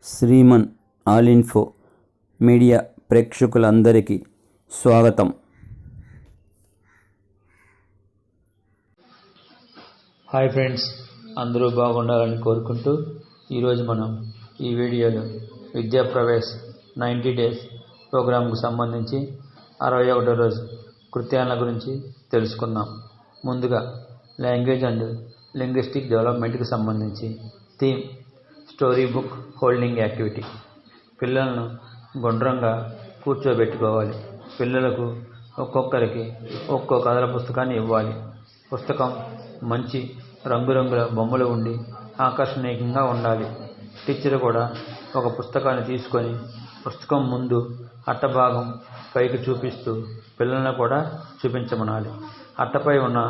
Shriman all info media ప్రేక్షకులందరికీ స్వాగతం. Hi friends, అందరూ బాగుండాలని కోరుకుంటూ ఈరోజు మనం ఈ వీడియోలో విద్యాప్రవేశ్ 90 డేస్ ప్రోగ్రాంకు సంబంధించి 61వ రోజు కృత్యాల గురించి తెలుసుకుందాం. ముందుగా లాంగ్వేజ్ అండ్ లింగ్విస్టిక్ డెవలప్మెంట్కి సంబంధించి theme story book holding activity. పిల్లలను గుండ్రంగా కూర్చోబెట్టుకోవాలి. పిల్లలకు ఒక్కొక్కరికి ఒక్కో కథల పుస్తకాన్ని ఇవ్వాలి. పుస్తకం మంచి రంగురంగుల బొమ్మలు ఉండి ఆకర్షణీయంగా ఉండాలి. టీచర్ కూడా ఒక పుస్తకాన్ని తీసుకొని పుస్తకం ముందు అట్టభాగం పైకి చూపిస్తూ పిల్లలను కూడా చూపించమనాలి. అట్టపై ఉన్న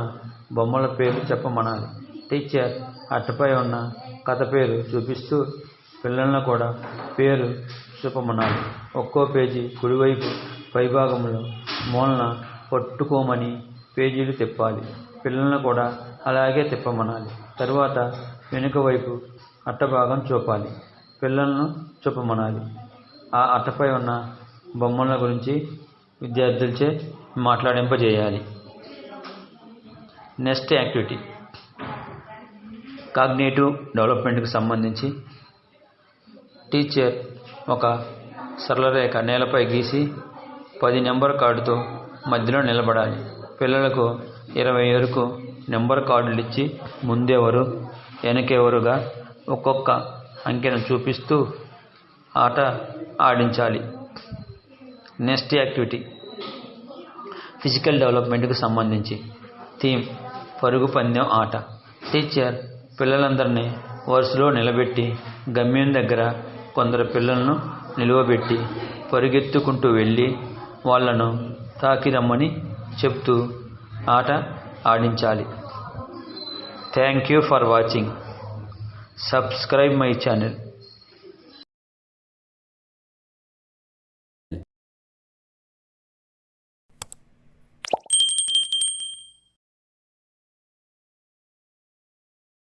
బొమ్మల పేర్లు చెప్పమనాలి. టీచర్ అట్టపై ఉన్న కథ పేరు చూపిస్తూ పిల్లలను కూడా పేరు చూపమనాలి. ఒక్కో పేజీ కుడివైపు పైభాగంలో మూలన పట్టుకోమని పేజీలు తిప్పాలి. పిల్లలను కూడా అలాగే తిప్పమనాలి. తరువాత వెనుక వైపు అట్టభాగం చూపాలి. పిల్లలను చూపమనాలి. ఆ అట్టపై ఉన్న బొమ్మల గురించి విద్యార్థులచే మాట్లాడింపజేయాలి. నెక్స్ట్ యాక్టివిటీ కాగ్నిటివ్ డెవలప్మెంట్కి సంబంధించి టీచర్ ఒక సరళరేఖ నేలపై గీసి 10 నెంబర్ కార్డుతో మధ్యలో నిలబడాలి. పిల్లలకు 20 వరకు నెంబర్ కార్డులు ఇచ్చి ముందెవరు వెనకెవరుగా ఒక్కొక్క అంకెను చూపిస్తూ ఆట ఆడించాలి. నెక్స్ట్ యాక్టివిటీ ఫిజికల్ డెవలప్మెంట్కి సంబంధించి థీమ్ పరుగు పందెం ఆట. టీచర్ పిల్లలందరినీ వరుసలో నిలబెట్టి గమ్యం దగ్గర కొందరు పిల్లలను నిలువబెట్టి పరుగెత్తుకుంటూ వెళ్ళి వాళ్ళను తాకిరమ్మని చెప్తూ ఆట ఆడించాలి. Thank you for watching. Subscribe my channel.